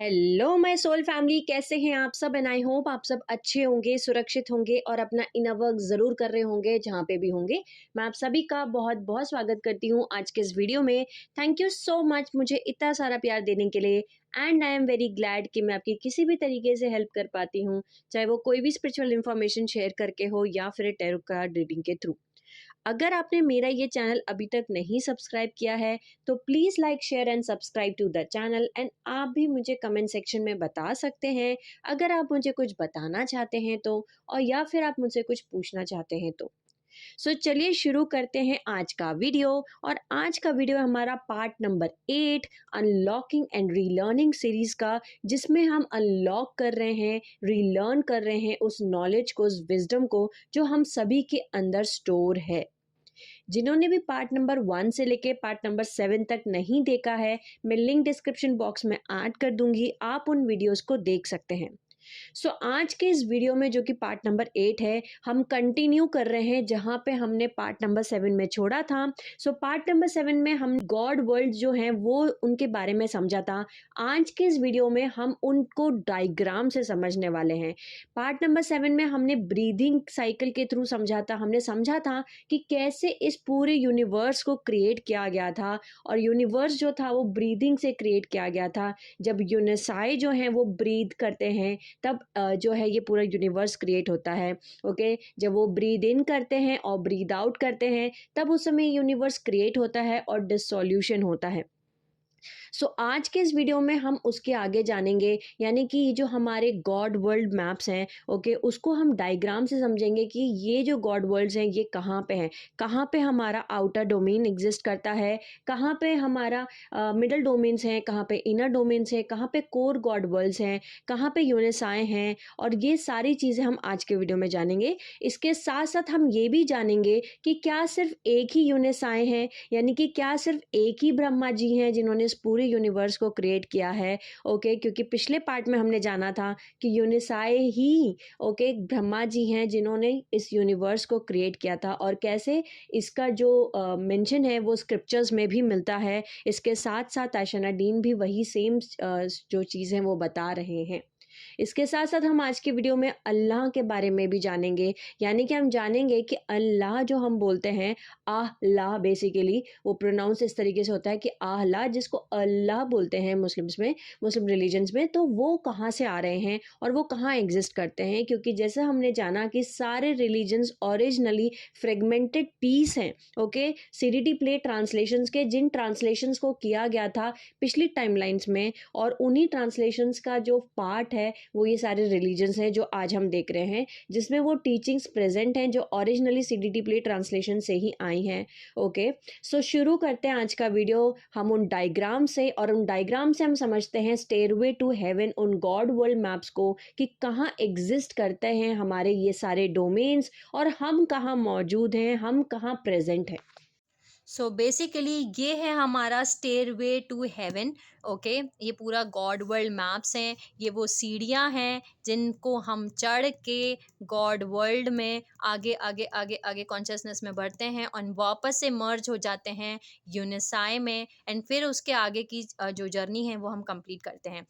Hello my soul family, कैसे हैं आप सब? एंड आई होप आप सब अच्छे होंगे, सुरक्षित होंगे और अपना इनर वर्क ज़रूर कर रहे होंगे जहाँ पे भी होंगे। मैं आप सभी का बहुत बहुत स्वागत करती हूँ आज के इस वीडियो में। थैंक यू सो मच मुझे इतना सारा प्यार देने के लिए। And I am very glad कि मैं आपकी किसी भी तरीके से हेल्प कर पाती हूँ, चाहे वो कोई भी स्पिरिचुअल इन्फॉर्मेशन शेयर करके हो या फिर टैरो कार्ड रीडिंग के थ्रू। अगर आपने मेरा ये चैनल अभी तक नहीं सब्सक्राइब किया है तो please like share and subscribe to the channel. And आप भी मुझे कमेंट सेक्शन में बता सकते हैं अगर आप मुझे कुछ बताना चाहते हैं तो, और या फिर आप मुझसे कुछ पूछना चाहते हैं तो। चलिए शुरू करते हैं आज का वीडियो। और आज का वीडियो है हमारा part number 8, unlocking and relearning series का, जिसमें हम अनलॉक कर रहे हैं, रीलर्न कर रहे हैं उस नॉलेज को, उस विजडम को जो हम सभी के अंदर स्टोर है। जिन्होंने भी पार्ट नंबर 1 से लेके पार्ट नंबर 7 तक नहीं देखा है, मैं लिंक डिस्क्रिप्शन बॉक्स में ऐड कर दूंगी, आप उन वीडियोस को देख सकते हैं। आज के इस वीडियो में जो कि पार्ट नंबर 8 है, हम कंटिन्यू कर रहे हैं जहाँ पे हमने पार्ट नंबर 7 में छोड़ा था। पार्ट नंबर 7 में हम गॉड वर्ल्ड जो हैं वो उनके बारे में समझा था। आज के इस वीडियो में हम उनको डायग्राम से समझने वाले हैं। पार्ट नंबर 7 में हमने ब्रीदिंग साइकिल के थ्रू समझा था। हमने समझा था कि कैसे इस पूरे यूनिवर्स को क्रिएट किया गया था, और यूनिवर्स जो था वो ब्रीदिंग से क्रिएट किया गया था। जब यूनिसाई जो हैं वो ब्रीद करते हैं तब जो है ये पूरा यूनिवर्स क्रिएट होता है। ओके, जब वो ब्रीद इन करते हैं और ब्रीद आउट करते हैं तब उस समय यूनिवर्स क्रिएट होता है और डिसोल्यूशन होता है। आज के इस वीडियो में हम उसके आगे जानेंगे, यानी कि जो हमारे गॉड वर्ल्ड मैप्स हैं, ओके, उसको हम डायग्राम से समझेंगे कि ये जो गॉड वर्ल्ड्स हैं ये कहाँ पे हैं, कहाँ पे हमारा आउटर डोमेन एग्जिस्ट करता है, कहाँ पे हमारा मिडल डोमेन्स हैं, कहाँ पे इनर डोमेन्स हैं, कहाँ पे कोर गॉड वर्ल्ड्स हैं, कहाँ पे यूनिसाई हैं, और ये सारी चीज़ें हम आज के वीडियो में जानेंगे। इसके साथ साथ हम ये भी जानेंगे कि क्या सिर्फ एक ही यूनिसाई हैं, यानी कि क्या सिर्फ एक ही ब्रह्मा जी हैं जिन्होंने इस पूरे यूनिवर्स को क्रिएट किया है। ओके, क्योंकि पिछले पार्ट में हमने जाना था कि यूनिसाई ही, ओके, ब्रह्मा जी हैं जिन्होंने इस यूनिवर्स को क्रिएट किया था, और कैसे इसका जो मेंशन है वो स्क्रिप्चर्स में भी मिलता है। इसके साथ साथ आयशना डीन भी वही सेम जो चीज़ें वो बता रहे हैं। इसके साथ साथ हम आज की वीडियो में अल्लाह के बारे में भी जानेंगे, यानी कि हम जानेंगे कि अल्लाह जो हम बोलते हैं, आह बेसिकली वो प्रोनाउंस इस तरीके से होता है कि आह, जिसको अल्लाह बोलते हैं मुस्लिम्स में, मुस्लिम रिलीजन्स में, तो वो कहाँ से आ रहे हैं और वो कहाँ एग्जिस्ट करते हैं। क्योंकि जैसे हमने जाना कि सारे रिलीजन्स ओरिजिनली फ्रेगमेंटेड पीस हैं। ओके, सीडीटी प्ले ट्रांसलेशंस के, जिन ट्रांसलेशंस को किया गया था पिछली टाइमलाइंस में, और उन्हीं ट्रांसलेशंस का जो पार्ट है वो ये सारे रिलीजन्स हैं जो आज हम देख रहे हैं, जिसमें वो टीचिंग्स प्रेजेंट हैं जो ओरिजिनली सीडीटी प्ले ट्रांसलेशन से ही आई हैं। ओके, शुरू करते हैं आज का वीडियो हम उन डायग्राम से, और उन डायग्राम से हम समझते हैं स्टेयरवे टू हेवन, उन गॉड वर्ल्ड मैप्स को, कि कहाँ एग्जिस्ट करते हैं हमारे ये सारे डोमेन्स और हम कहाँ मौजूद हैं, हम कहाँ प्रेजेंट हैं। बेसिकली ये है हमारा स्टेयरवे टू हेवन। ओके, ये पूरा गॉड वर्ल्ड मैप्स हैं, ये वो सीढ़ियाँ हैं जिनको हम चढ़ के गॉड वर्ल्ड में आगे आगे आगे आगे कॉन्शियसनेस में बढ़ते हैं और वापस से मर्ज हो जाते हैं यूनिसाई में, एंड फिर उसके आगे की जो जर्नी है वो हम कंप्लीट करते हैं।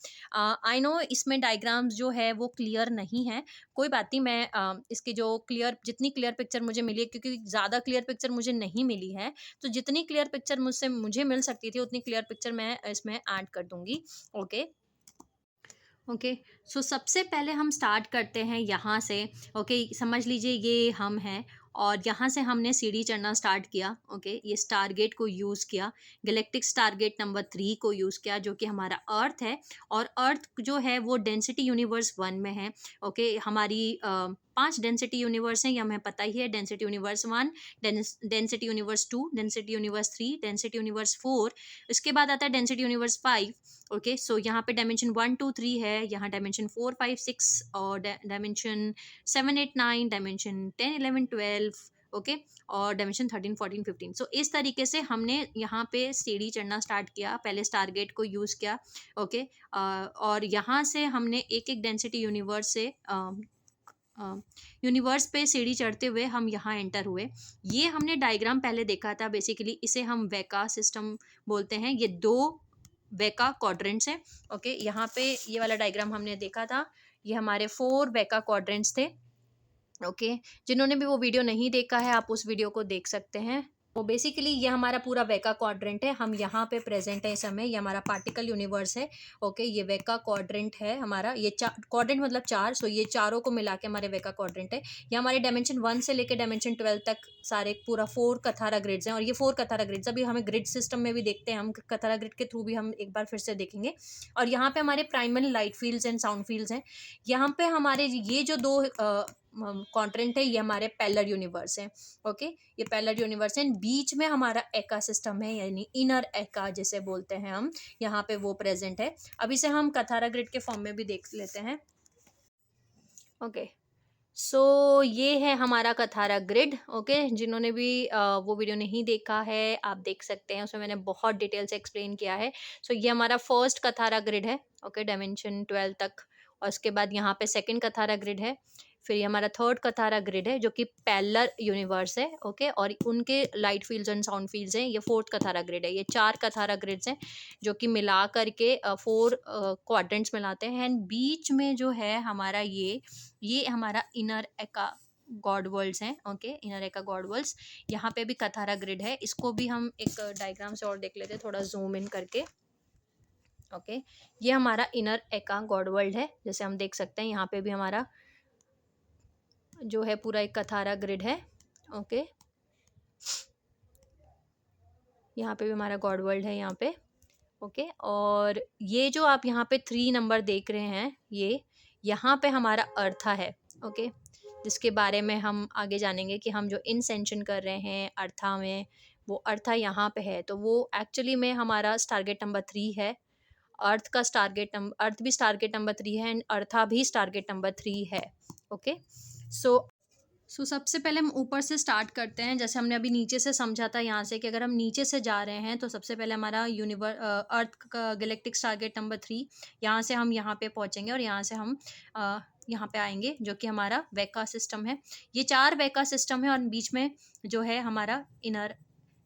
आई नो इसमें डायग्राम्स जो है वो क्लियर नहीं है, कोई बात नहीं, मैं इसकी जो जितनी क्लियर पिक्चर मुझे मिली है, क्योंकि ज़्यादा क्लियर पिक्चर मुझे नहीं मिली है, तो जितनी क्लियर पिक्चर मुझे मिल सकती थी उतनी क्लियर पिक्चर मैं इसमें ऐड कर दूंगी। Okay, okay. सबसे पहले हम स्टार्ट करते हैं यहाँ से। ओके, समझ लीजिए ये हम हैं और यहाँ से हमने सीढ़ी चढ़ना स्टार्ट किया। ओके, ये स्टारगेट को यूज़ किया, गैलेक्टिक स्टारगेट नंबर 3 को यूज़ किया, जो कि हमारा अर्थ है, और अर्थ जो है वो डेंसिटी यूनिवर्स 1 में है। ओके, हमारी 5 डेंसिटी यूनिवर्स हैं, ये हमें पता ही है। Density universe 1, density universe 2, density universe 3, density universe 4, इसके बाद आता है डेंसिटी यूनिवर्स 5। ओके, यहाँ पे डायमेंशन 1 2 3 है, यहाँ डायमेंशन 4 5 6, और डायमेंशन 7 8 9, डायमेंशन 10 11 12। ओके, और डायमेंशन 13 14 15। इस तरीके से हमने यहाँ पे सीढ़ी चढ़ना स्टार्ट किया, पहले स्टारगेट को यूज़ किया। ओके, और यहाँ से हमने एक एक डेंसिटी यूनिवर्स से यूनिवर्स पे सीढ़ी चढ़ते हुए हम यहाँ एंटर हुए। ये हमने डायग्राम पहले देखा था, बेसिकली इसे हम वेका सिस्टम बोलते हैं। ये दो वेका क्वाड्रेंट्स हैं। ओके, यहाँ पे ये वाला डायग्राम हमने देखा था, ये हमारे 4 वेका क्वाड्रेंट्स थे। ओके, जिन्होंने भी वो वीडियो नहीं देखा है आप उस वीडियो को देख सकते हैं। तो बेसिकली ये हमारा पूरा वेका क्वाड्रेंट है, हम यहाँ पे प्रेजेंट है इस समय, ये हमारा पार्टिकल यूनिवर्स है। ओके, ये वेका क्वाड्रेंट है हमारा, ये क्वाड्रेंट मतलब 4, सो ये चारों को मिला के हमारे वेका क्वाड्रेंट है। ये हमारे डायमेंशन 1 से लेकर डायमेंशन 12 तक सारे पूरा 4 कथारा ग्रिड्स हैं, और ये 4 कथारा ग्रिड्स अभी हमें ग्रिड सिस्टम में भी देखते हैं, हम कथारा ग्रिड के थ्रू भी हम एक बार फिर से देखेंगे। और यहाँ पे हमारे primary light fields and sound fields हैं। यहाँ पे हमारे ये जो 2 क्वाड्रेंट है ये हमारे पैरेलल यूनिवर्स हैं। ओके, ये पैरेलल यूनिवर्स है, बीच में हमारा एका सिस्टम है, यानी इनर एका जिसे बोलते हैं हम, यहाँ पे वो प्रेजेंट है। अब इसे हम कथारा ग्रिड के फॉर्म में भी देख लेते हैं। ओके, सो ये है हमारा कथारा ग्रिड। ओके, जिन्होंने भी वो वीडियो नहीं देखा है आप देख सकते हैं, उसमें मैंने बहुत डिटेल से एक्सप्लेन किया है। सो ये हमारा फर्स्ट कथारा ग्रिड है। ओके, डायमेंशन 12 तक, और उसके बाद यहाँ पे सेकंड कथारा ग्रिड है, फिर ये हमारा थर्ड कथारा ग्रिड है जो कि पैरेलल यूनिवर्स है। ओके, और उनके light fields and sound fields हैं, ये फोर्थ कथारा ग्रिड है। ये 4 कथारा ग्रिड्स हैं जो कि मिला करके 4 क्वाड्रेंट्स मिलाते हैं, एंड बीच में जो है हमारा ये हमारा इनर एका गॉड वर्ल्ड्स हैं। ओके, इनर एका गॉड वर्ल्ड्स, यहाँ पे भी कथारा ग्रिड है। इसको भी हम एक डायग्राम से और देख लेते हैं, थोड़ा जूम इन करके। ओके, ये हमारा इनर एका गॉड वर्ल्ड है, जैसे हम देख सकते हैं यहाँ पे भी हमारा जो है पूरा एक कथारा ग्रिड है। ओके, यहाँ पे भी हमारा गॉड वर्ल्ड है यहाँ पे। ओके, और ये जो आप यहाँ पे 3 नंबर देख रहे हैं, ये यहाँ पे हमारा अर्था है। ओके, जिसके बारे में हम आगे जानेंगे कि हम जो इनसेंशन कर रहे हैं अर्था में, वो अर्था यहाँ पे है। तो वो एक्चुअली में हमारा स्टारगेट नंबर 3 है। अर्थ भी स्टारगेट नंबर 3 है, एंड अर्था भी स्टारगेट नंबर 3 है। ओके, सो सबसे पहले हम ऊपर से स्टार्ट करते हैं, जैसे हमने अभी नीचे से समझा था यहाँ से कि अगर हम नीचे से जा रहे हैं तो सबसे पहले हमारा अर्थ का गैलेक्टिक स्टारगेट नंबर 3, यहाँ से हम यहाँ पे पहुँचेंगे, और यहाँ से हम यहाँ पे आएंगे जो कि हमारा वेका सिस्टम है। ये 4 वेका सिस्टम है, और बीच में जो है हमारा इनर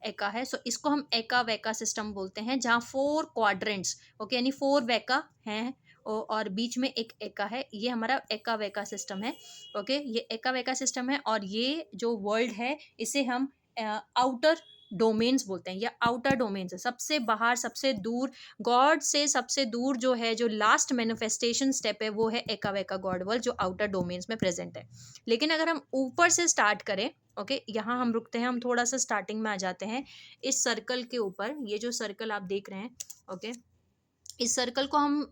एका है। सो इसको हम एका वेका सिस्टम बोलते हैं, जहाँ 4 क्वाड्रेंट्स, ओके, यानी 4 वेका हैं और बीच में एक एका है। ये हमारा एका वेका सिस्टम है। ओके, ये एका वेका सिस्टम है, और ये जो वर्ल्ड है इसे हम आउटर डोमेन्स बोलते हैं, या आउटर डोमेन्स है, सबसे बाहर, सबसे दूर, गॉड से सबसे दूर जो है, जो लास्ट मैनिफेस्टेशन स्टेप है, वो है एका वेका गॉड वर्ल्ड, जो आउटर डोमेन्स में प्रेजेंट है। लेकिन अगर हम ऊपर से स्टार्ट करें, ओके, यहाँ हम रुकते हैं, हम थोड़ा सा स्टार्टिंग में आ जाते हैं इस सर्कल के ऊपर। ये जो सर्कल आप देख रहे हैं, ओके, इस सर्कल को हम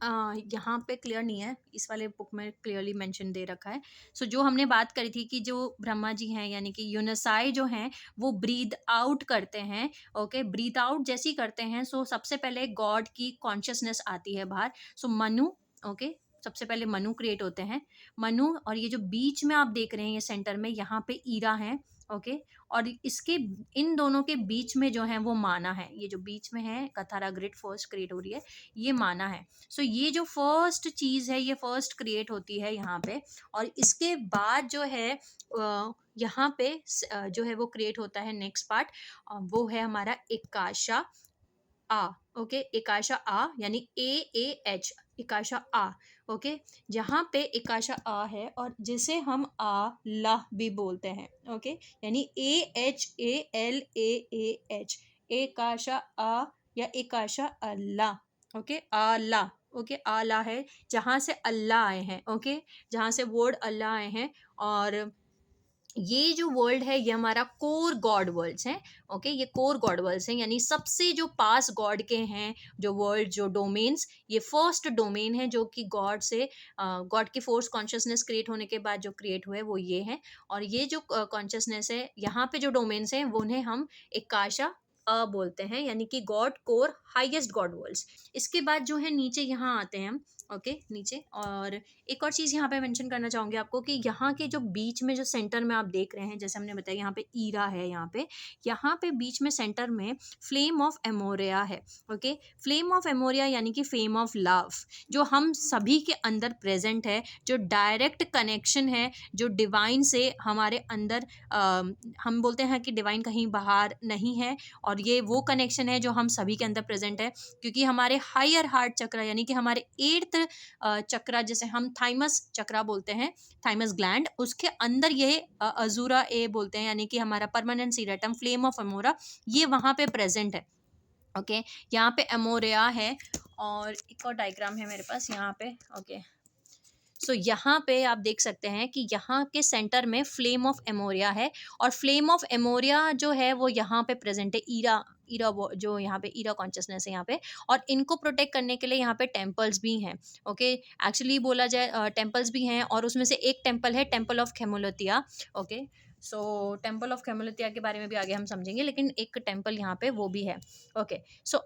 यहाँ पे क्लियर नहीं है, इस वाले बुक में क्लियरली मेंशन दे रखा है। सो जो हमने बात करी थी कि जो ब्रह्मा जी हैं, यानी कि यूनिसाई जो हैं, वो ब्रीद आउट करते हैं। ओके, ब्रीद आउट जैसे ही करते हैं, सो सबसे पहले गॉड की कॉन्शियसनेस आती है बाहर। सो मनु, ओके, सबसे पहले मनु क्रिएट होते हैं, मनु। और ये जो बीच में आप देख रहे हैं, ये सेंटर में, यहाँ पे ईरा है। ओके, और इसके इन दोनों के बीच में जो है वो माना है। ये जो बीच में है कथारा ग्रिड फर्स्ट क्रिएट हो रही है, ये माना है। सो ये जो फर्स्ट चीज़ है, ये फर्स्ट क्रिएट होती है यहाँ पे, और इसके बाद जो है यहाँ पे जो है वो क्रिएट होता है नेक्स्ट पार्ट, वो है हमारा एकाशा आ। ओके, एकाशा आ यानी AAH, एकाशा आ। ओके, जहाँ पे एकाशा आ है, और जिसे हम आ ला भी बोलते हैं। ओके, यानी AHALAAH, एकाशा आ या एकाशा अल्लाह। ओके, आला। ओके, आला है जहाँ से अल्लाह आए हैं। ओके, जहाँ से वर्ड अल्लाह आए हैं, और ये जो वर्ल्ड है ये हमारा कोर गॉड वर्ल्ड्स हैं। ओके, ये कोर गॉड वर्ल्ड्स हैं, यानी सबसे जो पास गॉड के हैं जो वर्ल्ड, जो डोमेन्स, ये फर्स्ट डोमेन है जो कि गॉड से गॉड की फोर्स कॉन्शियसनेस क्रिएट होने के बाद जो क्रिएट हुए वो ये हैं। और ये जो कॉन्शियसनेस है, यहाँ पे जो डोमेन्स हैं वो उन्हें हम एकाशा बोलते हैं, यानी कि god core highest god worlds. इसके बाद जो है नीचे यहाँ आते हैं हम। ओके, नीचे, और एक और चीज़ यहाँ पे मेंशन करना चाहूँगी आपको कि यहाँ के जो बीच में जो सेंटर में आप देख रहे हैं, जैसे हमने बताया यहाँ पे ईरा है, यहाँ पे बीच में सेंटर में फ्लेम ऑफ एमोरिया है। ओके, फ्लेम ऑफ एमोरिया यानी कि फ्लेम ऑफ लव, जो हम सभी के अंदर प्रेजेंट है, जो डायरेक्ट कनेक्शन है, जो डिवाइन से हमारे अंदर हम बोलते हैं कि डिवाइन कहीं बाहर नहीं है, और और ये वो कनेक्शन है जो हम सभी के अंदर प्रेजेंट है, क्योंकि हमारे हायर हार्ट चक्र यानी कि हमारे 8th चक्रा, जैसे हम थाइमस चक्रा बोलते हैं, थाइमस ग्लैंड, उसके अंदर ये अजूरा ए बोलते हैं, यानी कि हमारा परमानेंट सीरेटम, फ्लेम ऑफ अमोरा, ये वहाँ पे प्रेजेंट है। ओके, यहाँ पे अमोरिया है, और एक और डायग्राम है मेरे पास यहाँ पे। ओके, सो यहाँ पे आप देख सकते हैं कि यहाँ के सेंटर में फ्लेम ऑफ एमोरिया है, और फ्लेम ऑफ एमोरिया जो है वो यहाँ पे प्रेजेंट है। ईरा ईरा जो यहाँ पे ईरा कॉन्शियसनेस है यहाँ पे, और इनको प्रोटेक्ट करने के लिए यहाँ पे टेम्पल्स भी हैं। ओके, एक्चुअली बोला जाए टेम्पल्स भी हैं, और उसमें से एक टेम्पल है टेम्पल ऑफ खेमुलतिया। ओके, सो टेम्पल ऑफ खेमुलतिया के बारे में भी आगे हम समझेंगे, लेकिन एक टेम्पल यहाँ पे वो भी है। ओके, सो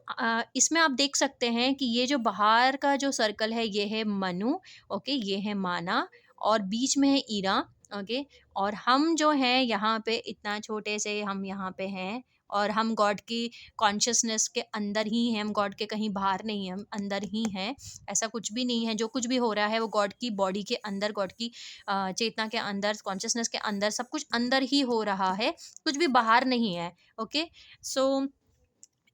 इसमें आप देख सकते हैं कि ये जो बाहर का जो सर्कल है ये है मनु, ओके, ये है माना, और बीच में है ईरा। ओके, और हम जो हैं यहाँ पे इतना छोटे से हम यहाँ पे हैं, और हम गॉड की कॉन्शियसनेस के अंदर ही हैं, हम गॉड के कहीं बाहर नहीं हैं, हम अंदर ही हैं। ऐसा कुछ भी नहीं है, जो कुछ भी हो रहा है वो गॉड की बॉडी के अंदर, गॉड की चेतना के अंदर, कॉन्शियसनेस के अंदर, सब कुछ अंदर ही हो रहा है, कुछ भी बाहर नहीं है। ओके, सो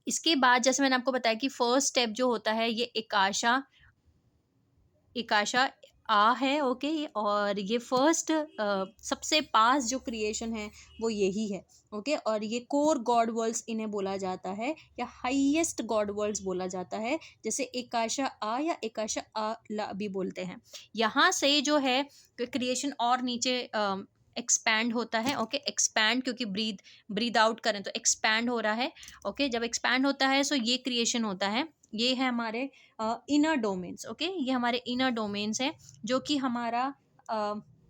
इसके बाद जैसे मैंने आपको बताया कि फर्स्ट स्टेप जो होता है ये एकाशा एकाशा आ है। ओके, और ये फर्स्ट सबसे पास जो क्रिएशन है वो यही है। ओके, और ये कोर गॉड वर्ल्ड्स इन्हें बोला जाता है, या हाईएस्ट गॉड वर्ल्ड्स बोला जाता है, जैसे एकाशा आ या एकाशा आ ला भी बोलते हैं। यहाँ से जो है क्रिएशन और नीचे एक्सपैंड होता है। ओके, एक्सपैंड, क्योंकि ब्रीद आउट करें तो एक्सपैंड हो रहा है। ओके, जब एक्सपैंड होता है सो ये क्रिएशन होता है। ये है हमारे इनर डोमेन्स। ओके, ये हमारे इनर डोमेन्स हैं, जो कि हमारा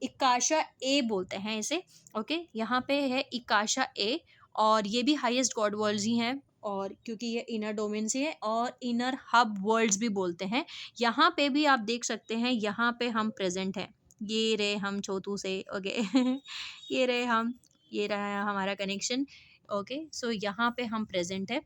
इकाशा ए बोलते हैं इसे। ओके, यहाँ पे है इकाशा ए, और ये भी हाईएस्ट गॉड वर्ल्ड्स ही हैं, और क्योंकि ये इनर डोमेन्स ही है, और इनर हब वर्ल्ड्स भी बोलते हैं। यहाँ पे भी आप देख सकते हैं, यहाँ पे हम प्रेजेंट हैं, ये रहे हम छोटू से। ओके ये रहे हम, ये रहा हमारा कनेक्शन। ओके, सो यहाँ पे हम प्रेजेंट है,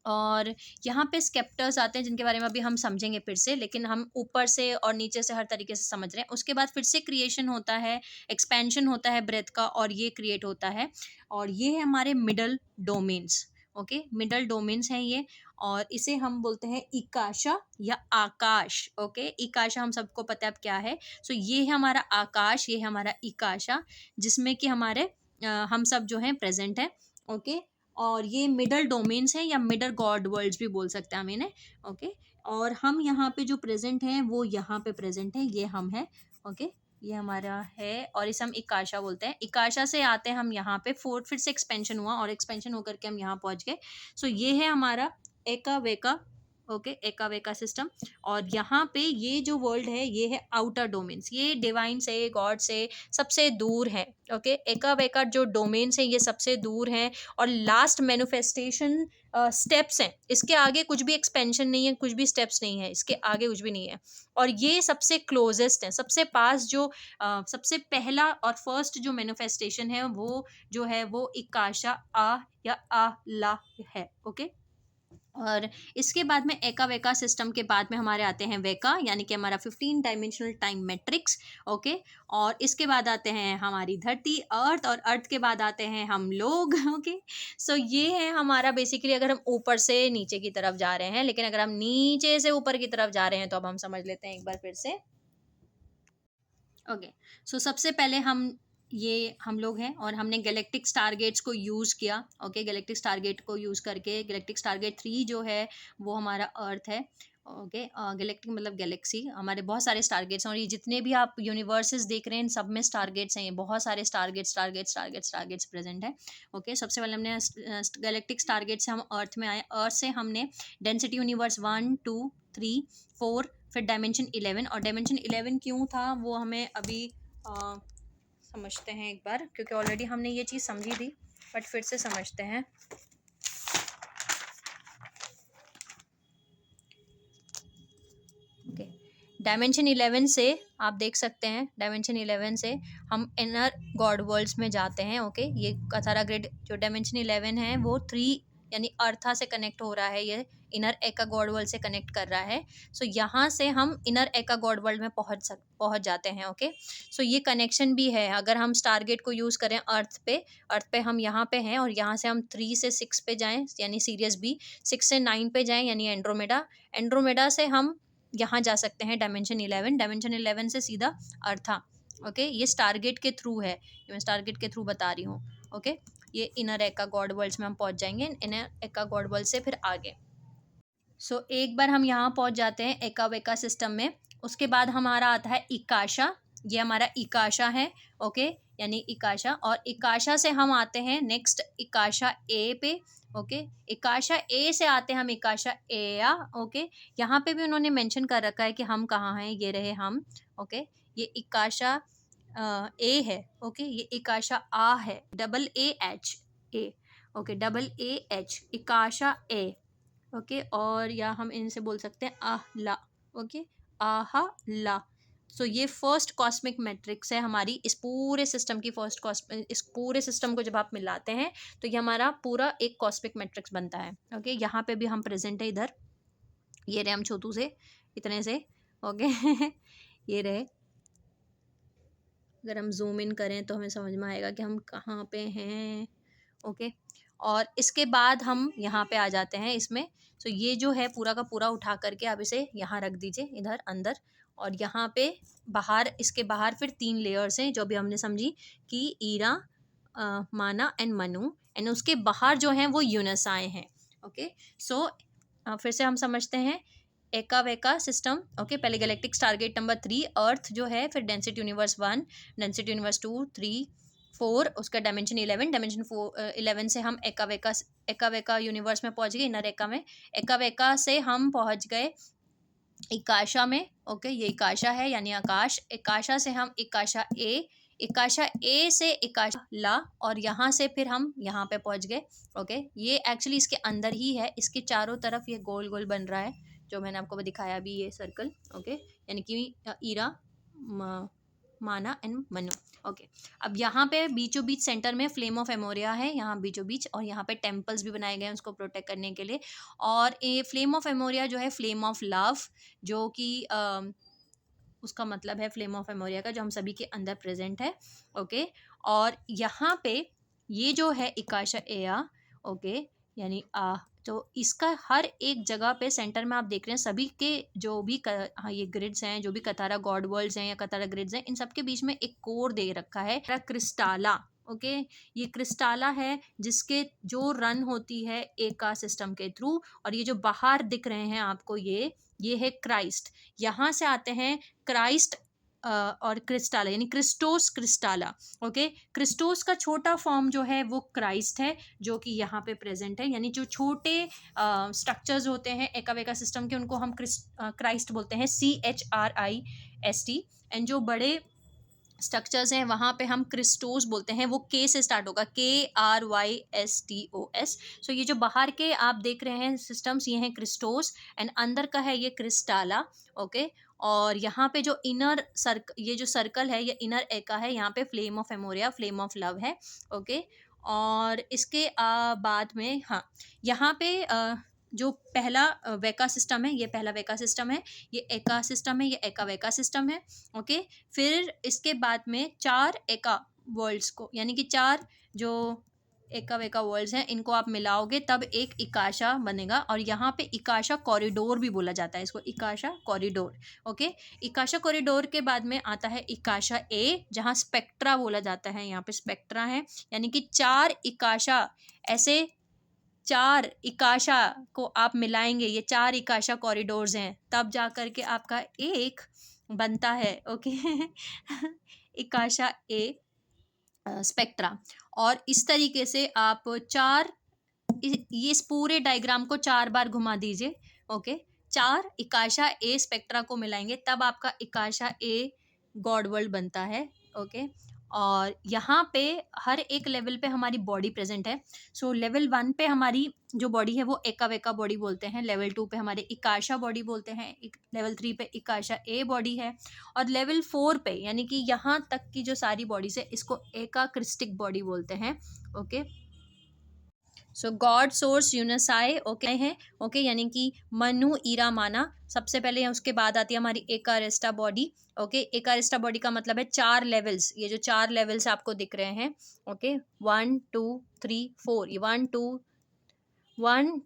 और यहाँ पे स्केप्टर्स आते हैं जिनके बारे में अभी हम समझेंगे फिर से, लेकिन हम ऊपर से और नीचे से हर तरीके से समझ रहे हैं। उसके बाद फिर से क्रिएशन होता है, एक्सपेंशन होता है ब्रेथ का, और ये क्रिएट होता है, और ये है हमारे middle domains. Okay, middle domains हैं ये, और इसे हम बोलते हैं इकाशा या आकाश। ओके, इकाशा हम सबको पता है अब क्या है। सो ये है हमारा आकाश, ये है हमारा इकाशा, जिसमें कि हमारे हम सब जो हैं प्रेजेंट हैं। ओके, और ये मिडल डोमेन्स हैं, या मिडल गॉड वर्ल्ड्स भी बोल सकते हैं हम इन्हें। ओके, और हम यहाँ पे जो प्रेजेंट हैं वो यहाँ पे प्रेजेंट है, ये हम हैं। ओके, ये हमारा है, और इसे हम इकाशा बोलते हैं। इकाशा से आते हैं हम यहाँ पे, फिर से एक्सपेंशन हुआ, और एक्सपेंशन होकर के हम यहाँ पहुँच गए। सो ये है हमारा एका वेका। ओके, एका वेका सिस्टम, और यहाँ पे ये जो वर्ल्ड है ये है आउटर डोमेन्स, ये डिवाइन से, गॉड से सबसे दूर है। ओके, एका वेका जो डोमेन्स हैं ये सबसे दूर हैं, और लास्ट मैनिफेस्टेशन स्टेप्स हैं, इसके आगे कुछ भी एक्सपेंशन नहीं है, कुछ भी स्टेप्स नहीं है, इसके आगे कुछ भी नहीं है, और ये सबसे क्लोजेस्ट है, सबसे पास जो सबसे पहला और फर्स्ट जो मैनिफेस्टेशन है वो जो है वो इकाशा आ या आ ला है। ओके, और इसके बाद में एका वेका सिस्टम के बाद में हमारे आते हैं वेका, यानी कि हमारा 15 डायमेंशनल टाइम मैट्रिक्स। ओके, और इसके बाद आते हैं हमारी धरती अर्थ, और अर्थ के बाद आते हैं हम लोग। ओके, सो ये है हमारा बेसिकली, अगर हम ऊपर से नीचे की तरफ जा रहे हैं, लेकिन अगर हम नीचे से ऊपर की तरफ जा रहे हैं तो अब हम समझ लेते हैं एक बार फिर से। ओके, सो सबसे पहले हम लोग हैं, और हमने गैलेक्टिक स्टारगेट्स को यूज़ किया। ओके, गैलेक्टिक स्टारगेट को यूज़ करके गैलेक्टिक स्टारगेट 3 जो है वो हमारा अर्थ है। ओके, गैलेक्टिक मतलब गैलेक्सी, हमारे बहुत सारे स्टारगेट्स हैं, और ये जितने भी आप यूनिवर्सेस देख रहे हैं इन सब में स्टारगेट्स हैं, ये बहुत सारे स्टारगेट्स प्रेजेंट है। ओके, सबसे पहले हमने गैलेक्टिक स्टारगेट से हम अर्थ में आए, अर्थ से हमने डेंसिटी यूनिवर्स 1 2 3 4, फिर डायमेंशन 11, और डायमेंशन 11 क्यों था वो हमें अभी समझते हैं एक बार, क्योंकि ऑलरेडी हमने ये चीज़ समझी थी, बट फिर से समझते हैं। ओके, डायमेंशन 11 से आप देख सकते हैं, डायमेंशन 11 से हम इनर गॉड वर्ल्ड्स में जाते हैं। ओके, ये कथारा ग्रिड जो डायमेंशन 11 है वो 3 यानी अर्था से कनेक्ट हो रहा है, ये इनर एका गॉड वर्ल्ड से कनेक्ट कर रहा है। सो यहाँ से हम इनर एका गॉड वर्ल्ड में पहुँच जाते हैं। ओके, सो ये कनेक्शन भी है। अगर हम स्टारगेट को यूज़ करें अर्थ पे हम यहाँ पे हैं, और यहाँ से हम 3 से 6 पे जाएँ यानी सीरियस बी, 6 से 9 पे जाएँ यानी एंड्रोमेडा, एंड्रोमेडा से हम यहाँ जा सकते हैं डायमेंशन 11, डायमेंशन 11 से सीधा अर्था। ओके, ये स्टारगेट के थ्रू है, ये मैं स्टारगेट के थ्रू बता रही हूँ। ओके, ये इनर एका गॉड वर्ल्ड्स में हम पहुँच जाएंगे, इनर एका गॉड वर्ल्ड से फिर आगे। सो एक बार हम यहाँ पहुँच जाते हैं एका वेका सिस्टम में, उसके बाद हमारा आता है इकाशा। ये हमारा इकाशा है। ओके, यानी इकाशा, और इकाशा से हम आते हैं नेक्स्ट इकाशा ए पे। ओके, इकाशा ए से आते हैं हम इकाशा एया। ओके, यहाँ पे भी उन्होंने मेंशन कर रखा है कि हम कहाँ हैं, ये रहे हम। ओके, ये इकाशा ए है। ओके, ये इकाशा आ है, double A H A. Okay, double A H, इकाशा ए। ओके, और या हम इनसे बोल सकते हैं आहला। ओके, आहा ला। सो ये फर्स्ट कॉस्मिक मैट्रिक्स है हमारी इस पूरे सिस्टम की, फर्स्ट कॉस्मिक, इस पूरे सिस्टम को जब आप मिलाते हैं तो ये हमारा पूरा एक कॉस्मिक मैट्रिक्स बनता है। ओके, यहाँ पे भी हम प्रेजेंट है, इधर ये रहे हम छोटू से इतने से। ओके ये रहे, अगर हम जूम इन करें तो हमें समझ में आएगा कि हम कहाँ पे हैं। ओके, और इसके बाद हम यहाँ पे आ जाते हैं इसमें। सो ये जो है पूरा का पूरा उठा करके आप इसे यहाँ रख दीजिए इधर अंदर, और यहाँ पे बाहर, इसके बाहर फिर 3 लेयर्स हैं जो भी हमने समझी कि ईरा, माना एंड मनु, एंड उसके बाहर जो हैं वो यूनसाए हैं। ओके, सो फिर से हम समझते हैं एका वेका सिस्टम। ओके, पहले गैलेक्टिक स्टारगेट नंबर 3 अर्थ जो है, फिर डेंसिटी यूनिवर्स 1, डेंसिटी यूनिवर्स 2, 3, 4, उसका डायमेंशन 11, डायमेंशन 11 से हम एका वेका यूनिवर्स में पहुंच गए, इनर एका में। एका वेका से हम पहुंच गए इकाशा में। ओके, ये इकाशा है यानी आकाश। इकाशा से हम इकाशा ए, इकाशा ए से इकाशा ला, और यहाँ से फिर हम यहाँ पे पहुँच गए। ओके, ये एक्चुअली इसके अंदर ही है, इसके चारों तरफ ये गोल गोल बन रहा है जो मैंने आपको दिखाया भी, ये सर्कल। ओके, यानी कि ईरा, माना एंड मनु। ओके, अब यहाँ पे बीचों बीच सेंटर में फ्लेम ऑफ एमोरिया है, यहाँ बीचों बीच, और यहाँ पे टेम्पल्स भी बनाए गए हैं उसको प्रोटेक्ट करने के लिए। और ये फ्लेम ऑफ एमोरिया जो है फ्लेम ऑफ लव, जो कि उसका मतलब है फ्लेम ऑफ एमोरिया का, जो हम सभी के अंदर प्रेजेंट है। ओके, और यहाँ पे ये जो है इकाशा एया, ओके, यानी तो इसका हर एक जगह पे सेंटर में आप देख रहे हैं सभी के जो भी हाँ, ये ग्रिड्स हैं, जो भी कतारा गॉड वर्ल्ड्स हैं या कतारा ग्रिड्स हैं, इन सब के बीच में एक कोर दे रखा है, क्रिस्टाला। ओके, ये क्रिस्टाला है जिसके जो रन होती है एका सिस्टम के थ्रू, और ये जो बाहर दिख रहे हैं आपको, ये है क्राइस्ट। यहाँ से आते हैं क्राइस्ट और क्रिस्टाला, यानी क्रिस्टोस क्रिस्टाला। ओके, क्रिस्टोस का छोटा फॉर्म जो है वो क्राइस्ट है, जो कि यहाँ पे प्रेजेंट है। यानी जो छोटे स्ट्रक्चर्स होते हैं एकावेका सिस्टम के, उनको हम क्राइस्ट बोलते हैं, CHRIST। एंड जो बड़े स्ट्रक्चर्स हैं वहाँ पे हम क्रिस्टोस बोलते हैं, वो के से स्टार्ट होगा, KRYSTOS। सो ये जो बाहर के आप देख रहे हैं सिस्टम्स, ये हैं क्रिस्टोस, एंड अंदर का है ये क्रिस्टाला। ओके, और यहाँ पे जो ये जो सर्कल है ये इनर एका है, यहाँ पे फ्लेम ऑफ एमोरिया, फ्लेम ऑफ लव है। ओके, और इसके बाद में हाँ, यहाँ पे जो पहला वेका सिस्टम है, ये पहला वेका सिस्टम है, ये एका सिस्टम है, ये एका वेका सिस्टम है। ओके, फिर इसके बाद में 4 एका वर्ल्ड्स को, यानी कि 4 जो एका वेका वर्ल्ड्स हैं, इनको आप मिलाओगे तब एक इकाशा बनेगा, और यहाँ पे इकाशा कॉरिडोर भी बोला जाता है इसको, इकाशा कॉरिडोर। ओके, इकाशा कॉरिडोर के बाद में आता है इकाशा ए, जहाँ स्पेक्ट्रा बोला जाता है, यहाँ पे स्पेक्ट्रा है, यानी कि 4 इकाशा, ऐसे 4 इकाशा को आप मिलाएंगे, ये 4 इकाशा कॉरिडोर्स हैं, तब जा कर के आपका एक बनता है। ओके इकाशा ए स्पेक्ट्रा। और इस तरीके से आप ये इस पूरे डायग्राम को 4 बार घुमा दीजिए। ओके, 4 इकाशा ए स्पेक्ट्रा को मिलाएंगे तब आपका इकाशा ए गॉड वर्ल्ड बनता है। ओके, और यहाँ पे हर एक लेवल पे हमारी बॉडी प्रेजेंट है। सो लेवल 1 पे हमारी जो बॉडी है वो एकावेका बॉडी बोलते हैं, लेवल 2 पे हमारे इकाशा बॉडी बोलते हैं, लेवल 3 पे इकाशा ए बॉडी है, और लेवल 4 पे यानी कि यहाँ तक की जो सारी बॉडीज है इसको एकाक्रिस्टिक बॉडी बोलते हैं। ओके, सो गॉड सोर्स यूनिसाई ओके है, ओके यानी कि मनु ईरा माना सबसे पहले, उसके बाद आती है हमारी एकारिस्टा बॉडी। ओके, एकारिस्टा बॉडी का मतलब है 4 लेवल्स, ये जो 4 लेवल्स आपको दिख रहे हैं। ओके, 1 2 3 4, ये 1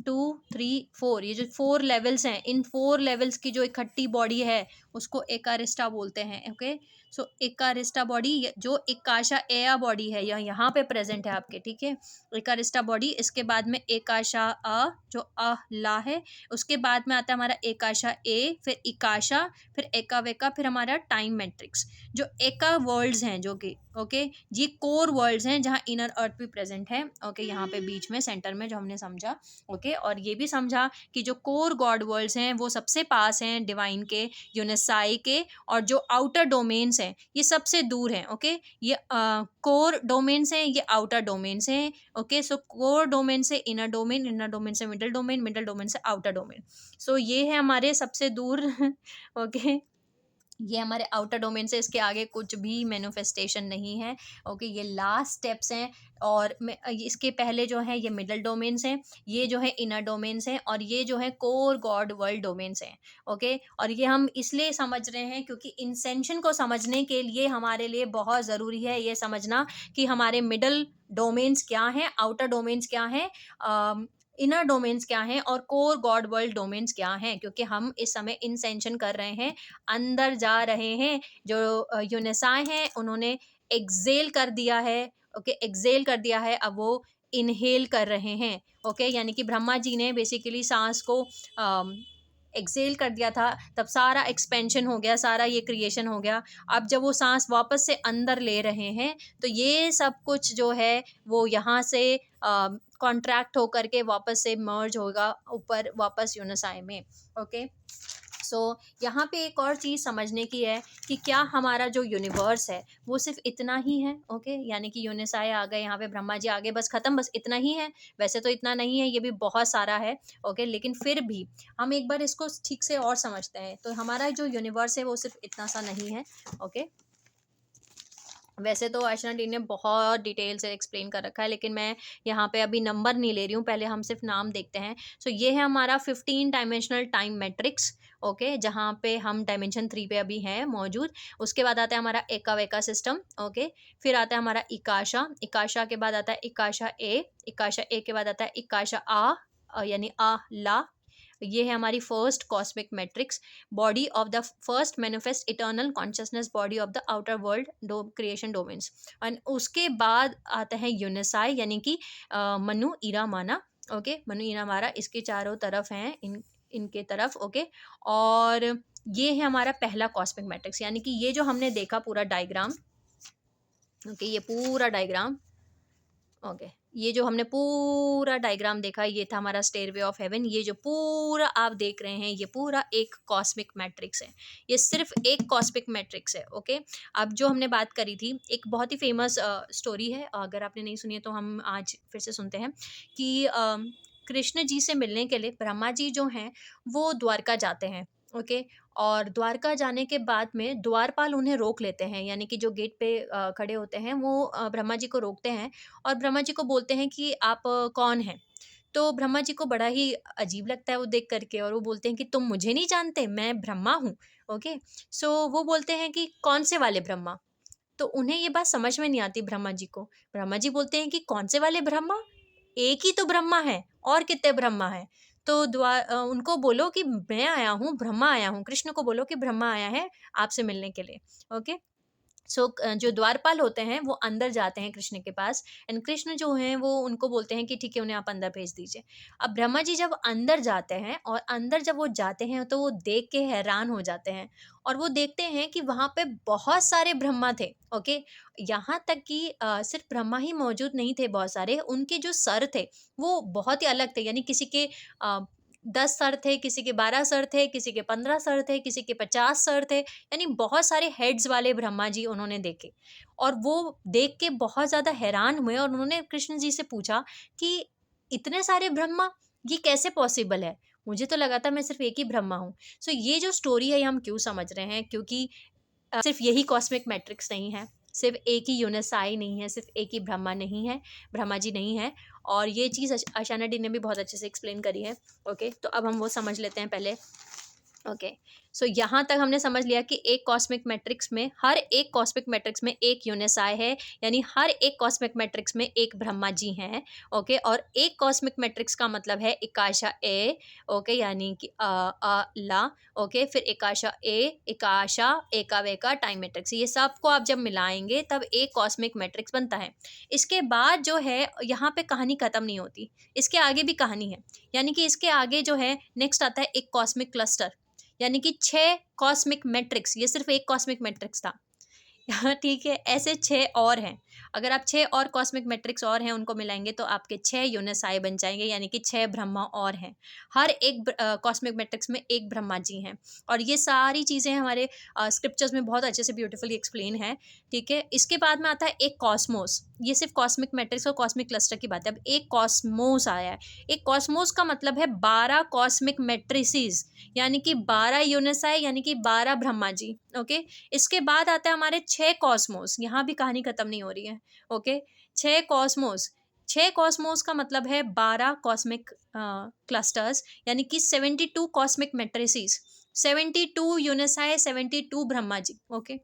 2 3 4, ये जो 4 लेवल्स हैं, इन 4 लेवल्स की जो इकट्ठी बॉडी है उसको एकारिस्टा बोलते हैं। ओके, सो एकारिस्टा बॉडी जो एकाशा एया बॉडी है यह यहाँ पे प्रेजेंट है आपके, ठीक है, एकारिस्टा बॉडी। इसके बाद में एकाशा अ जो अ ला है, उसके बाद में आता है हमारा एकाशा ए, फिर इकाशा, फिर एकावेका, फिर हमारा टाइम मैट्रिक्स। जो एका वर्ल्ड्स हैं जो कि ओके, ये कोर वर्ल्ड्स हैं जहाँ इनर अर्थ भी प्रेजेंट है। ओके, यहाँ पे बीच में सेंटर में जो हमने समझा। ओके, और ये भी समझा कि जो कोर गॉड वर्ल्ड्स हैं वो सबसे पास हैं डिवाइन के, यूनिसाई के, और जो आउटर डोमेन्स हैं ये सबसे दूर हैं। ओके, ये कोर डोमेन्स हैं, ये आउटर डोमेन्स हैं। ओके, सो कोर डोमेन से इनर डोमेन, इनर डोमेन से मिडल डोमेन, मिडल डोमेन से आउटर डोमेन। सो ये है हमारे सबसे दूर ओके, ये हमारे आउटर डोमेन से, इसके आगे कुछ भी मैनिफेस्टेशन नहीं है। ओके, ये लास्ट स्टेप्स हैं, और इसके पहले जो है ये मिडल डोमेन्स हैं, ये जो है इनर डोमेन्स हैं, और ये जो है कोर गॉड वर्ल्ड डोमेन्स हैं। ओके, और ये हम इसलिए समझ रहे हैं क्योंकि इंसेंशन को समझने के लिए हमारे लिए बहुत ज़रूरी है ये समझना कि हमारे मिडल डोमेन्स क्या हैं, आउटर डोमेन्स क्या हैं, इनर डोमेन्स क्या हैं, और कोर गॉड वर्ल्ड डोमेन्स क्या हैं, क्योंकि हम इस समय इंसेंशन कर रहे हैं, अंदर जा रहे हैं। जो यूनिसाई हैं उन्होंने एक्सेल कर दिया है। ओके, एक्सेल कर दिया है, अब वो इनहेल कर रहे हैं। ओके, यानी कि ब्रह्मा जी ने बेसिकली सांस को एक्सेल कर दिया था, तब सारा एक्सपेंशन हो गया, सारा ये क्रिएशन हो गया। अब जब वो सांस वापस से अंदर ले रहे हैं तो ये सब कुछ जो है वो यहाँ से कॉन्ट्रैक्ट होकर के वापस से मर्ज होगा ऊपर वापस यूनिसाई में। ओके, सो यहाँ पे एक और चीज़ समझने की है कि क्या हमारा जो यूनिवर्स है वो सिर्फ इतना ही है। ओके, यानी कि यूनिसाई आ गए, यहाँ पे ब्रह्मा जी आ गए, बस ख़त्म, बस इतना ही है। वैसे तो इतना नहीं है, ये भी बहुत सारा है। ओके, लेकिन फिर भी हम एक बार इसको ठीक से और समझते हैं तो हमारा जो यूनिवर्स है वो सिर्फ इतना सा नहीं है। ओके, वैसे तो अर्चना डी ने बहुत डिटेल से एक्सप्लेन कर रखा है, लेकिन मैं यहाँ पे अभी नंबर नहीं ले रही हूँ, पहले हम सिर्फ नाम देखते हैं। सो ये है हमारा 15 डायमेंशनल टाइम मैट्रिक्स। ओके, जहाँ पे हम डायमेंशन 3 पे अभी हैं मौजूद। उसके बाद आता है हमारा एकावेका सिस्टम। ओके, फिर आता है हमारा इकाशा, इकाशा के बाद आता है इकाशा ए, इकाशा ए के बाद आता है इकाशा यानी आ ला। ये है हमारी first cosmic matrix, body of the first manifest eternal consciousness body of the outer world creation domains. And उसके बाद आता है यूनिसाई, यानी कि मनु ईरा माना। ओके, मनु ईरा मारा इसके चारों तरफ हैं, इनके तरफ। ओके, और ये है हमारा पहला कॉस्मिक मैट्रिक्स, यानी कि ये जो हमने देखा पूरा डायग्राम। ओके, ये पूरा डायग्राम। ओके, ये जो हमने पूरा डायग्राम देखा ये था हमारा स्टेयरवे ऑफ हेवन। ये जो पूरा आप देख रहे हैं ये पूरा एक कॉस्मिक मैट्रिक्स है, ये सिर्फ एक कॉस्मिक मैट्रिक्स है। ओके, अब जो हमने बात करी थी, एक बहुत ही फेमस स्टोरी है, अगर आपने नहीं सुनी है तो हम आज फिर से सुनते हैं कि कृष्ण जी से मिलने के लिए ब्रह्मा जी जो हैं वो द्वारका जाते हैं। ओके, और द्वारका जाने के बाद में द्वारपाल उन्हें रोक लेते हैं, यानी कि जो गेट पे खड़े होते हैं वो ब्रह्मा जी को रोकते हैं, और ब्रह्मा जी को बोलते हैं कि आप कौन हैं। तो ब्रह्मा जी को बड़ा ही अजीब लगता है वो देख करके, और वो बोलते हैं कि तुम मुझे नहीं जानते, मैं ब्रह्मा हूँ। ओके, सो वो बोलते हैं कि कौन से वाले ब्रह्मा। तो उन्हें ये बात समझ में नहीं आती ब्रह्मा जी को। ब्रह्मा जी बोलते हैं कि कौन से वाले ब्रह्मा, एक ही तो ब्रह्मा है, और कितने ब्रह्मा हैं। तो उनको बोलो कि मैं आया हूँ, ब्रह्मा आया हूँ, कृष्ण को बोलो कि ब्रह्मा आया है आपसे मिलने के लिए। ओके, सो जो द्वारपाल होते हैं वो अंदर जाते हैं कृष्ण के पास, एंड कृष्ण जो हैं वो उनको बोलते हैं कि ठीक है, उन्हें आप अंदर भेज दीजिए। अब ब्रह्मा जी जब अंदर जाते हैं, और अंदर जब वो जाते हैं तो वो देख के हैरान हो जाते हैं, और वो देखते हैं कि वहाँ पे बहुत सारे ब्रह्मा थे। ओके, यहाँ तक कि सिर्फ ब्रह्मा ही मौजूद नहीं थे, बहुत सारे उनके जो सर थे वो बहुत ही अलग थे, यानी किसी के 10 सर थे, किसी के 12 सर थे, किसी के 15 सर थे, किसी के 50 सर थे, यानी बहुत सारे हेड्स वाले ब्रह्मा जी उन्होंने देखे। और वो देख के बहुत ज़्यादा हैरान हुए, और उन्होंने कृष्ण जी से पूछा कि इतने सारे ब्रह्मा, ये कैसे पॉसिबल है, मुझे तो लगा था मैं सिर्फ एक ही ब्रह्मा हूँ। सो ये जो स्टोरी है ये हम क्यों समझ रहे हैं, क्योंकि सिर्फ यही कॉस्मिक मैट्रिक्स नहीं है। सिर्फ एक ही यूनिसाई नहीं है, सिर्फ एक ही ब्रह्मा नहीं है, ब्रह्मा जी नहीं है। और ये चीज़ अशाना डी ने भी बहुत अच्छे से एक्सप्लेन करी है। ओके, तो अब हम वो समझ लेते हैं पहले। ओके, सो यहाँ तक हमने समझ लिया कि एक कॉस्मिक मैट्रिक्स में, हर एक कॉस्मिक मैट्रिक्स में एक यूनिसाई है, यानी हर एक कॉस्मिक मैट्रिक्स में एक ब्रह्मा जी हैं। ओके, और एक कॉस्मिक मैट्रिक्स का मतलब है एकाशा ए। ओके, यानी कि ला। ओके, फिर एकाशा ए, एकाशा, एकावेका, टाइम मैट्रिक्स, ये सबको आप जब मिलाएंगे तब एक कॉस्मिक मैट्रिक्स बनता है। इसके बाद जो है यहाँ पे कहानी खत्म नहीं होती, इसके आगे भी कहानी है। यानी कि इसके आगे जो है नेक्स्ट आता है एक कॉस्मिक क्लस्टर, यानी कि 6 कॉस्मिक मैट्रिक्स। ये सिर्फ एक कॉस्मिक मैट्रिक्स था। ठीक है, ऐसे 6 और हैं। अगर आप 6 और कॉस्मिक मैट्रिक्स और हैं उनको मिलाएंगे तो आपके 6 यूनिसाई बन जाएंगे, यानी कि 6 ब्रह्मा और हैं। हर एक कॉस्मिक मैट्रिक्स में एक ब्रह्मा जी हैं। और ये सारी चीज़ें हमारे स्क्रिप्चर्स में बहुत अच्छे से ब्यूटीफुली एक्सप्लेन है। ठीक है, इसके बाद में आता है एक कॉस्मोस। ये सिर्फ कॉस्मिक मैट्रिक्स और कॉस्मिक क्लस्टर की बात है। अब एक कॉस्मोस आया है। एक कॉस्मोस का मतलब है 12 कॉस्मिक मैट्रिसेस, यानी कि 12 यूनिसाई, यानी कि 12 ब्रह्मा जी। ओके, इसके बाद आता है हमारे 6 कॉस्मोस। यहाँ भी कहानी खत्म नहीं हो रही है। Okay, 6 Cosmos. 6 कॉस्मोस का मतलब है 12 कॉस्मिक क्लस्टर्स, यानी कि 72 cosmic matrices, 72 यूनिसाई, 72 Brahma ji. Okay,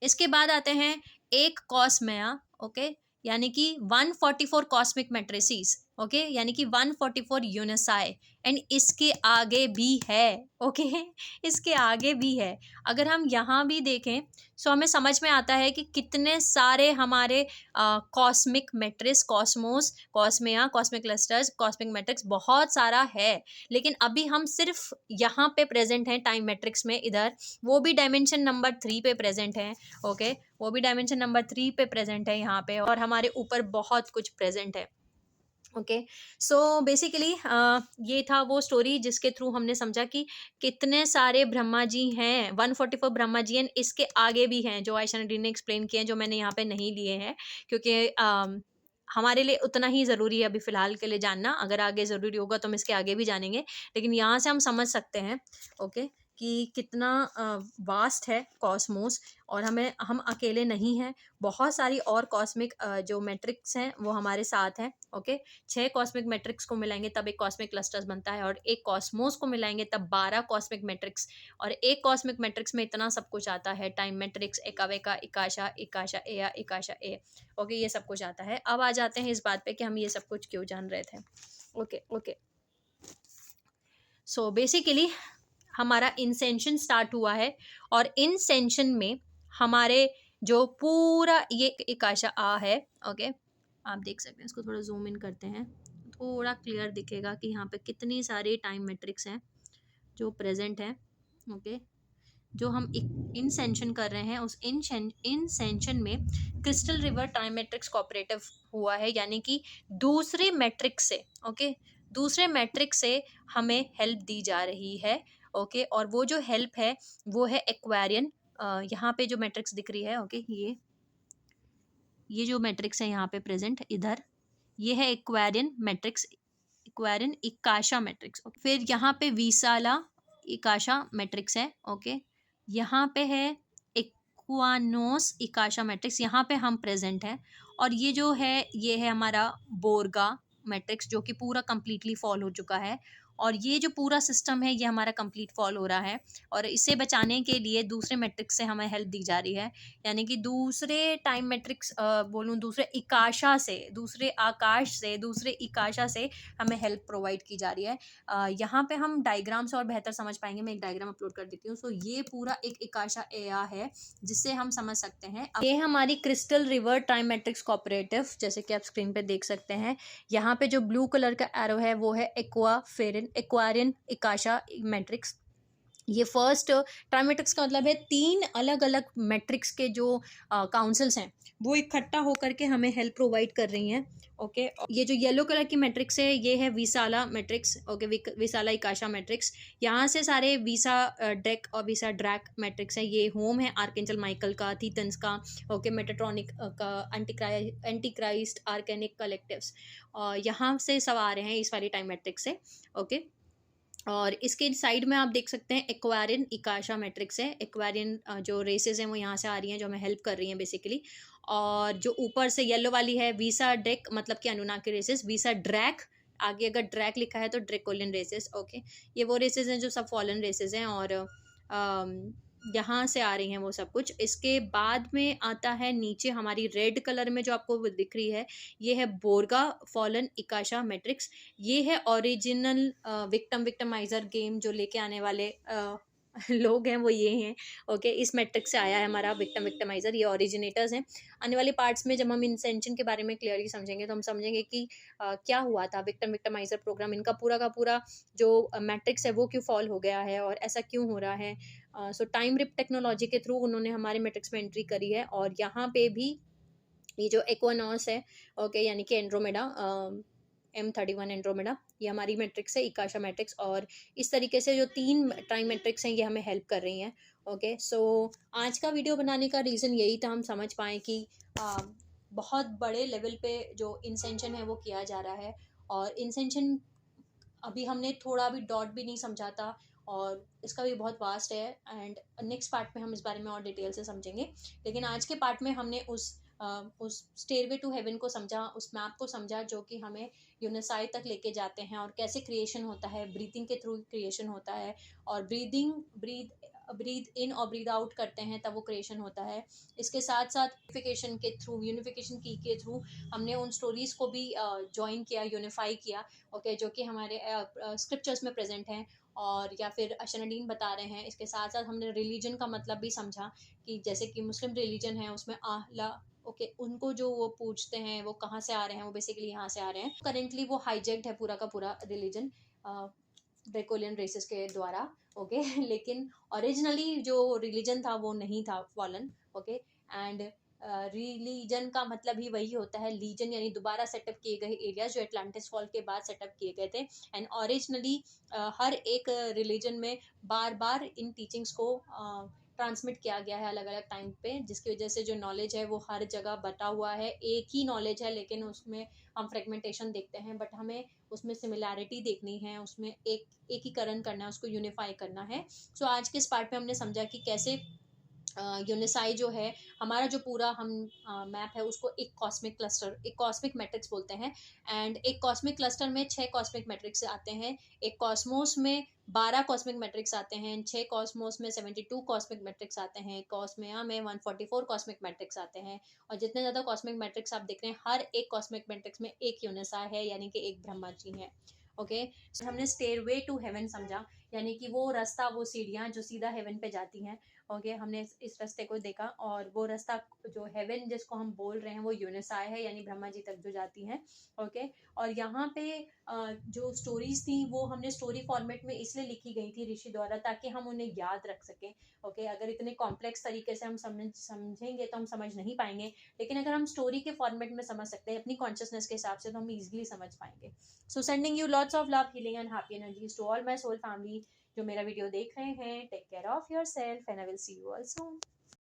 इसके बाद आते हैं एक कॉस्मेया। ओके, यानी कि 144 कॉस्मिक मैट्रिसेस। ओके, यानी कि 144 यूनिसाई। एंड इसके आगे भी है। ओके, इसके आगे भी है। अगर हम यहाँ भी देखें सो हमें समझ में आता है कि कितने सारे हमारे कॉस्मिक मैट्रिक्स, कॉस्मोस, कॉस्मेया, कॉस्मिक क्लस्टर्स, कॉस्मिक मैट्रिक्स बहुत सारा है। लेकिन अभी हम सिर्फ यहाँ पे प्रेजेंट हैं टाइम मैट्रिक्स में, इधर। वो भी डायमेंशन नंबर 3 पे प्रेजेंट है। ओके, वो भी डायमेंशन नंबर 3 पे प्रेजेंट है यहाँ पे, और हमारे ऊपर बहुत कुछ प्रेजेंट है। ओके, सो बेसिकली ये था वो स्टोरी जिसके थ्रू हमने समझा कि कितने सारे ब्रह्मा जी हैं। 144 ब्रह्मा जी हैं, इसके आगे भी हैं जो आयशा नदीम ने एक्सप्लेन किए हैं, जो मैंने यहाँ पे नहीं लिए हैं, क्योंकि हमारे लिए उतना ही ज़रूरी है अभी फ़िलहाल के लिए जानना। अगर आगे ज़रूरी होगा तो हम इसके आगे भी जानेंगे, लेकिन यहाँ से हम समझ सकते हैं ओके कि कितना वास्ट है कॉस्मोस, और हम अकेले नहीं हैं। बहुत सारी और कॉस्मिक जो मैट्रिक्स हैं वो हमारे साथ हैं। ओके, 6 कॉस्मिक मैट्रिक्स को मिलाएंगे तब एक कॉस्मिक क्लस्टर्स बनता है, और एक कॉस्मोस को मिलाएंगे तब 12 कॉस्मिक मैट्रिक्स। और एक कॉस्मिक मैट्रिक्स में इतना सब कुछ आता है, टाइम मैट्रिक्स, एकावेका, इकाशा, इकाशा एया, इकाशा ए। ओके, ये सब कुछ आता है। अब आ जाते हैं इस बात पे कि हम ये सब कुछ क्यों जान रहे थे। ओके ओके, सो बेसिकली हमारा इंसेंशन स्टार्ट हुआ है, और इंसेंशन में हमारे जो पूरा ये इकाशा आ है। ओके, आप देख सकते हैं, इसको थोड़ा जूम इन करते हैं, थोड़ा क्लियर दिखेगा कि यहाँ पे कितनी सारी टाइम मैट्रिक्स हैं जो प्रेजेंट हैं। ओके, जो हम इंसेंशन कर रहे हैं उस इंसेंशन में crystal river time matrix cooperative हुआ है, यानी कि दूसरे मैट्रिक्स से। ओके, दूसरे मैट्रिक्स से हमें हेल्प दी जा रही है। ओके, और वो जो हेल्प है वो है एक्वेरियन। यहाँ पे जो मैट्रिक्स दिख रही है, ओके, ये जो मैट्रिक्स है यहाँ पे प्रेजेंट इधर, ये है एक्वेरियन मैट्रिक्स, एक्वेरियन इकाशा मैट्रिक्स। फिर यहाँ पे विसाला इकाशा मैट्रिक्स है। ओके, यहाँ पे है एक्वानोस इकाशा मैट्रिक्स, यहाँ पे हम प्रेजेंट हैं। और ये जो है ये है हमारा बोर्गा मैट्रिक्स, जो कि पूरा कंप्लीटली फॉल हो चुका है। और ये जो पूरा सिस्टम है ये हमारा कंप्लीट फॉल हो रहा है, और इसे बचाने के लिए दूसरे मैट्रिक्स से हमें हेल्प दी जा रही है। यानी कि दूसरे टाइम मैट्रिक्स बोलूँ, दूसरे इकाशा से, दूसरे आकाश से, दूसरे इकाशा से हमें हेल्प प्रोवाइड की जा रही है। यहाँ पे हम डायग्राम से और बेहतर समझ पाएंगे। मैं एक डायग्राम अपलोड कर देती हूँ। सो ये पूरा एक इकाशा एया है जिससे हम समझ सकते हैं। ये हमारी crystal river time matrix cooperative, जैसे कि आप स्क्रीन पे देख सकते हैं। यहाँ पे जो ब्लू कलर का एरो है वो है एक्वारियन इकाशा मैट्रिक्स। ये फर्स्ट टाइम मैट्रिक्स का मतलब है 3 अलग अलग मैट्रिक्स के जो काउंसिल्स हैं वो इकट्ठा होकर के हमें हेल्प प्रोवाइड कर रही हैं। ओके, ये जो येलो कलर की मैट्रिक्स है ये है विसाला मैट्रिक्स। ओके, विसाला इकाशा मैट्रिक्स। यहाँ से सारे वीसा डेक और वीसा ड्रैक मैट्रिक्स है। ये होम है आर्कएंजल माइकल का, थीथन्स का, ओके, मेटाट्रॉनिक का, एंटीक्राइस्ट, आर्केनिक कलेक्टिव्स। यहाँ से सब आ रहे हैं इस वाली टाइम मैट्रिक्स से। ओके, और इसके साइड में आप देख सकते हैं एक्वारियन इकाशा मैट्रिक्स है। एक्वारियन जो रेसेस हैं वो यहाँ से आ रही हैं, जो हमें हेल्प कर रही हैं बेसिकली। और जो ऊपर से येलो वाली है वीसा डेक, मतलब कि अनुनाकी रेसेस। वीसा ड्रैक, आगे अगर ड्रैक लिखा है तो ड्रेकोलियन रेसेस। ओके, ये वो रेसेस हैं जो सब फॉलन रेसेस हैं, और यहाँ से आ रही हैं वो सब कुछ। इसके बाद में आता है नीचे हमारी रेड कलर में जो आपको वो दिख रही है, ये है बोर्गा फॉलन इकाशा मैट्रिक्स। ये है ओरिजिनल विक्टिमाइजर गेम जो लेके आने वाले लोग हैं वो ये हैं। ओके, इस मैट्रिक्स से आया है हमारा विक्टिमाइजर, ये ओरिजिनेटर्स हैं। आने वाले पार्ट्स में जब हम इंसेंशन के बारे में क्लियरली समझेंगे तो हम समझेंगे कि क्या हुआ था विक्टिमाइजर प्रोग्राम, इनका पूरा का पूरा जो मैट्रिक्स है वो क्यों फॉल हो गया है और ऐसा क्यों हो रहा है। सो टाइम रिप टेक्नोलॉजी के थ्रू उन्होंने हमारे मैट्रिक्स में एंट्री करी है, और यहाँ पे भी ये जो एक्वानॉस है, ओके, यानी कि एंड्रोमेडा, M31 एंड्रोमेडा, ये हमारी मैट्रिक्स है इकाशा मैट्रिक्स। और इस तरीके से जो 3 टाइम मैट्रिक्स हैं ये हमें हेल्प कर रही हैं। ओके, सो आज का वीडियो बनाने का रीज़न यही था, हम समझ पाएँ कि बहुत बड़े लेवल पे जो इंसेंशन है वो किया जा रहा है। और इंसेंशन अभी हमने थोड़ा भी डॉट भी नहीं समझा था, और इसका भी बहुत वास्ट है, एंड नेक्स्ट पार्ट में हम इस बारे में और डिटेल से समझेंगे। लेकिन आज के पार्ट में हमने उस स्टेयरवे टू हेवन को समझा, उस मैप को समझा जो कि हमें यूनिसाई तक लेके जाते हैं, और कैसे क्रिएशन होता है, ब्रीथिंग के थ्रू क्रिएशन होता है, और ब्रीद इन और ब्रीद आउट करते हैं तब वो क्रिएशन होता है। इसके साथ साथ यूनिफिकेशन की के थ्रू हमने उन स्टोरीज को भी ज्वाइन किया, यूनिफाई किया। ओके, जो कि हमारे स्क्रिप्चर्स में प्रेजेंट हैं, और या फिर अशनडीन बता रहे हैं। इसके साथ साथ हमने रिलीजन का मतलब भी समझा, कि जैसे कि मुस्लिम रिलीजन है उसमें आह्ला, ओके, उनको जो वो पूछते हैं वो कहाँ से आ रहे हैं, वो बेसिकली यहाँ से आ रहे हैं। करेंटली वो हाईजेक्ड है पूरा का पूरा रिलीजन ड्रेकोलियन रेसेस के द्वारा। ओके लेकिन ओरिजिनली जो रिलीजन था वो नहीं था फॉलन। ओके, एंड रिलीजन का मतलब ही वही होता है, लीजन यानी दोबारा सेटअप किए गए एरियाज जो एटलांटिस फॉल के बाद सेटअप किए गए थे। एंड ओरिजिनली हर एक रिलीजन में बार बार इन टीचिंग्स को ट्रांसमिट किया गया है अलग अलग टाइम पे, जिसकी वजह से जो नॉलेज है वो हर जगह बटा हुआ है। एक ही नॉलेज है लेकिन उसमें हम फ्रेगमेंटेशन देखते हैं, बट हमें उसमें सिमिलैरिटी देखनी है, उसमें एकीकरण करना है, उसको यूनिफाई करना है। सो आज के इस पार्ट में हमने समझा कि कैसे यूनिसाई जो है हमारा, जो पूरा हम मैप है उसको एक कॉस्मिक क्लस्टर, एक कॉस्मिक मैट्रिक्स बोलते हैं। एंड एक कॉस्मिक क्लस्टर में 6 कॉस्मिक मैट्रिक्स आते हैं। एक कॉस्मोस में 12 कॉस्मिक मैट्रिक्स आते हैं। 6 कॉस्मोस में 72 कॉस्मिक मैट्रिक्स आते हैं। कॉस्मिया में 144 कॉस्मिक मैट्रिक्स आते हैं। और जितने ज़्यादा कॉस्मिक मैट्रिक्स आप देख रहे हैं, हर एक कॉस्मिक मैट्रिक्स में एक यूनिसाई है, यानी कि एक ब्रह्मा जी है। ओके, हमने स्टेयरवे टू हेवन समझा, यानी कि वो रास्ता, वो सीढ़ियाँ जो सीधा हेवन पे जाती हैं। ओके, हमने इस रास्ते को देखा, और वो रास्ता जो हेवन जिसको हम बोल रहे हैं वो यूनिसाई है, यानी ब्रह्मा जी तक जो जाती हैं। ओके, और यहाँ पे जो स्टोरीज थी वो हमने स्टोरी फॉर्मेट में इसलिए लिखी गई थी ऋषि द्वारा, ताकि हम उन्हें याद रख सकें। ओके, अगर इतने कॉम्प्लेक्स तरीके से हम समझेंगे तो हम समझ नहीं पाएंगे, लेकिन अगर हम स्टोरी के फॉर्मेट में समझ सकते हैं अपनी कॉन्शियसनेस के हिसाब से, तो हम ईजिली समझ पाएंगे। So sending you lots of love, healing and happy energies to all my soul family जो मेरा वीडियो देख रहे हैं। Take care of yourself and I will see you all soon.